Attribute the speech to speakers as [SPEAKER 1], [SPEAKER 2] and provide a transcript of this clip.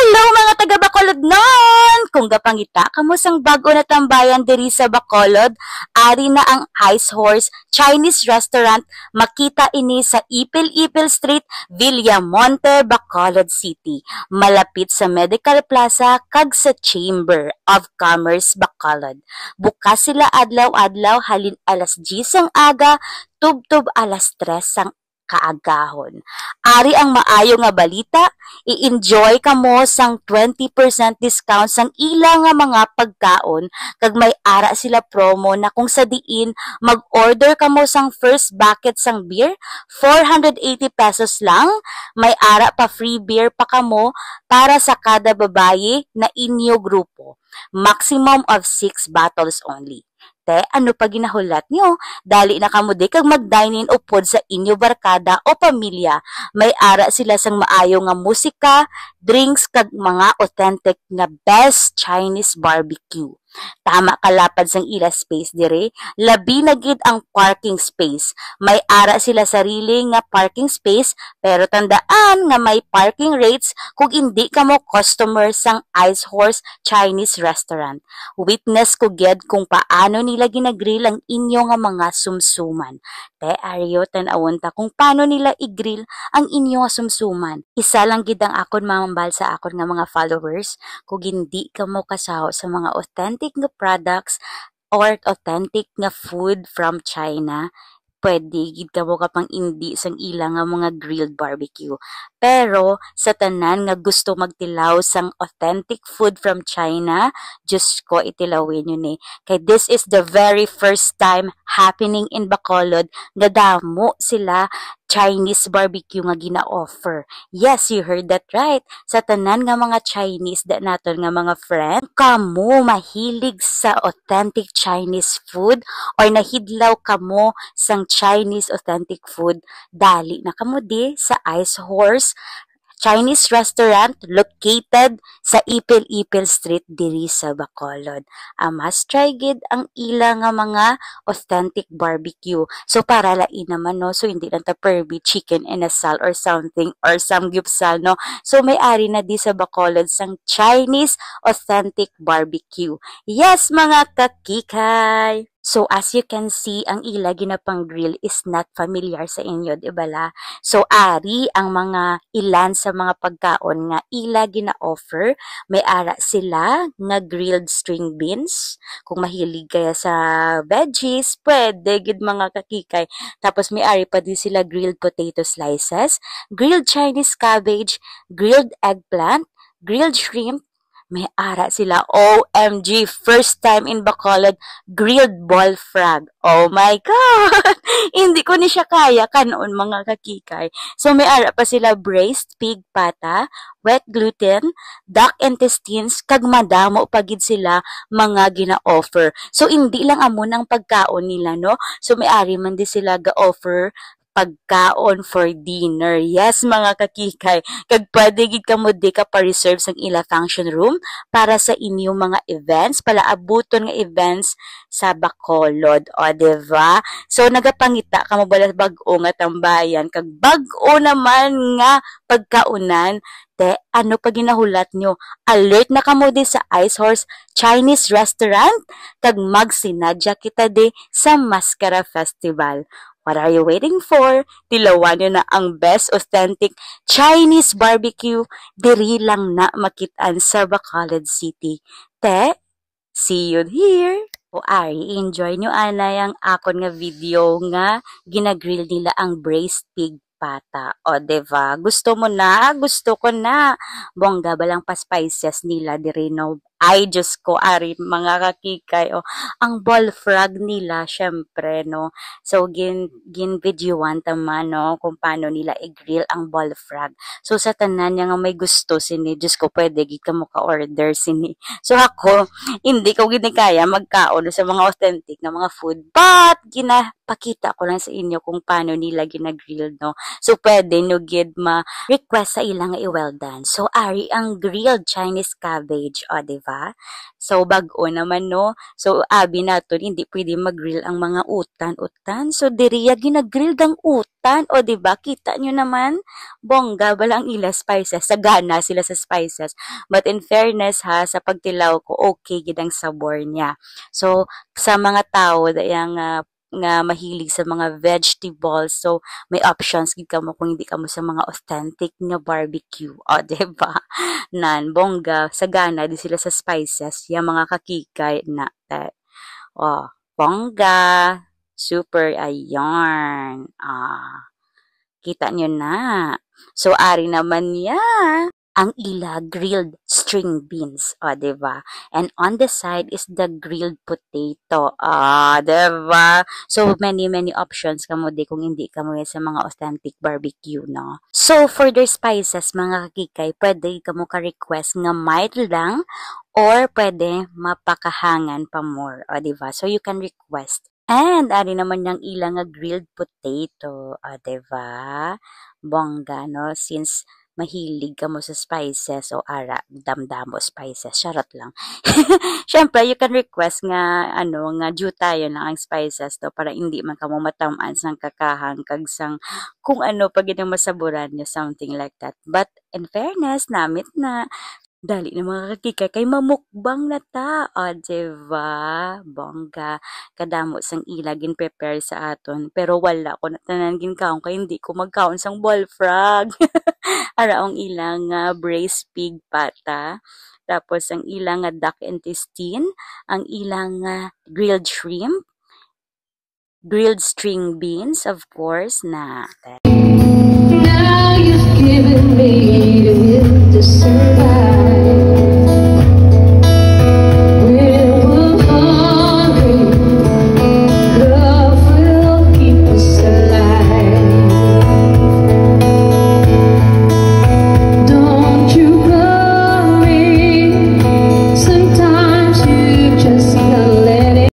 [SPEAKER 1] Hello mga taga Bacolod non! Kung gapangita kamo sang bago na tambayan diri sa Bacolod, ari na ang Ice Horse Chinese Restaurant, makita ini sa Ipil-Ipil Street, Villamonte, Bacolod City, malapit sa Medical Plaza kag sa Chamber of Commerce Bacolod. Bukas sila adlaw-adlaw halin alas 10 ang aga, tub-tub alas 3 ang kaagahon. Ari ang maayo nga balita, i-enjoy kamo sang 20% discount sang ila nga mga pagkaon kag may ara sila promo na kung sa diin mag-order kamo sang first bucket sang beer, 480 pesos lang, may ara pa free beer pa kamo para sa kada babaye na inyo grupo. Maximum of 6 bottles only. Te, ano pa ginahulat nyo? Dali na kamo di kag mag-dine-in upod sa inyo barkada o pamilya. May ara sila sang maayo nga musika, drinks kag mga authentic nga best Chinese barbecue. Tama kalapad sang ila space dire, labi na gid ang parking space. May ara sila sarili nga parking space, pero tandaan nga may parking rates kung hindi kamo customer sang Ice Horse Chinese Restaurant. Witness ko gid kung paano nila ginagrill ang inyo nga mga sumsuman. Te aryo tan-awon ta kung paano nila i-grill ang inyo nga sumsuman. Isa lang gid ang akon mamambal sa akon nga mga followers, kung hindi kamo kasaho sa mga authentic nga products or authentic nga food from China, pwede gid kamo kapang indi sang ilang nga mga grilled barbecue. Pero sa tanan nga gusto magtilaw sang authentic food from China, just ko itilawin yun eh. Kay this is the very first time happening in Bacolod nga damo sila Chinese barbecue nga gina-offer. Yes, you heard that right. Sa tanan nga mga Chinese da naton nga mga friend, kamo mahilig sa authentic Chinese food or nahidlaw kamo sang Chinese authentic food, dali na kamo di sa Ice Horse Chinese Restaurant located sa Ipil-Ipil Street diri sa Bacolod. Must try gid ang ila nga mga authentic barbecue. So para lain naman no, so hindi lang ta perbi chicken and asal or something or samgyupsal no. So may ari na di sa Bacolod sang Chinese authentic barbecue. Yes mga kakikay! So as you can see, ang ila ginapang grill is not familiar sa inyo, di bala? So ari ang mga ilan sa mga pagkaon nga ila gina-offer. May ara sila nga grilled string beans. Kung mahilig kaya sa veggies, pwede gid mga kakikay. Tapos may ari pa din sila grilled potato slices, grilled Chinese cabbage, grilled eggplant, grilled shrimp. May ara sila, OMG, first time in Bacolod, grilled ball frog. Oh my God! Hindi ko ni siya kaya kanon mga kakikay. So may ara pa sila braised pig pata, wet gluten, duck intestines, kag madamo pagid sila mga gina-offer. So hindi lang amo ng pagkaon nila, no? So may ari man di sila ga-offer pagkaon for dinner. Yes, mga kakikay. Kag pwede gid kamo di ka pa-reserve sang ila function room para sa inyong mga events, palaabuton nga events sa Bacolod. O, diba? So, nagapangita kamo bala bag-o nga tambayan. Kag bag-o naman nga pagkaunan, te, ano pa ginahulat nyo? Alert na kamo di sa Ice Horse Chinese Restaurant, kag magsinadya kita di sa Mascara Festival. What are you waiting for? Tilawan nyo na ang best authentic Chinese barbecue diri lang na makitaan sa Bacolod City. Te, see you here! O ay, enjoy nyo anay ang akon nga video nga ginagrill nila ang braised pig pata. O, diba? Gusto mo na? Gusto ko na. Bongga ba lang pa spices nila diri no? Ay, Diyos ko, ari, mga kakikay, o, ang ball frog nila, syempre, no, so, gin-videoan tama, no, kung paano nila i-grill ang ball frog. So, sa tanan niya nga may gusto, sini, Diyos ko, pwede, ka mo ka-order, sini. So, ako, hindi ko ginikaya magkaon sa mga authentic na mga food, but, ginapakita ko lang sa inyo kung paano nila ginagrill, no. So, pwede, no, gid ma-request sa ilang i-well done. So, ari, ang grilled Chinese cabbage, o, diba? ba? So, bag-o naman, no? So, abi naton hindi pwede mag-grill ang mga utan-utan. So, diriya ginag-grill ang utan. O, di ba? Kita nyo naman, bongga, balang ila spices. Sagana sila sa spices. But in fairness, ha, sa pagtilaw ko, okay, gidang sabor niya. So, sa mga tao, dayang nga mahilig sa mga vegetables. So, may options gid kamo kung hindi kamo sa mga authentic nga barbecue. O, diba? Nan, bongga, sagana di sila sa spices. Yung mga kakikay na. Bongga. Super, ayon. Kita nyo na. So, ari naman niya ang ila grilled string beans, diba? And on the side is the grilled potato, diba? So, many options kamo di kung hindi kamo sa mga authentic barbecue, no? So, for their spices, mga kakikay, pwede kamo ka-request nga mild lang or pwede mapakahangan pa more, diba? So, you can request. And, ari naman yung ilang grilled potato, diba? Bongga, no? Since mahilig ka mo sa spices o ara, damdamo spices, charot lang. Siyempre, you can request nga, nga due tayo na ang spices to para hindi man ka mo matamaan sang kakahang kagsang kung ano pag yung masaburan nyo, something like that. But, in fairness, namit na, dali na mga kakika, kay mamukbang na ta. Diba? Bongga. Kadamo sang ilagin prepare sa aton. Pero wala ko natanan ginkaon kay hindi ko magkaon sang bullfrog. Araong ilang braised pig pata. Tapos ang ilang duck intestine. Ang ilang grilled shrimp. Grilled string beans, of course, na. Now you've given me the will to survive.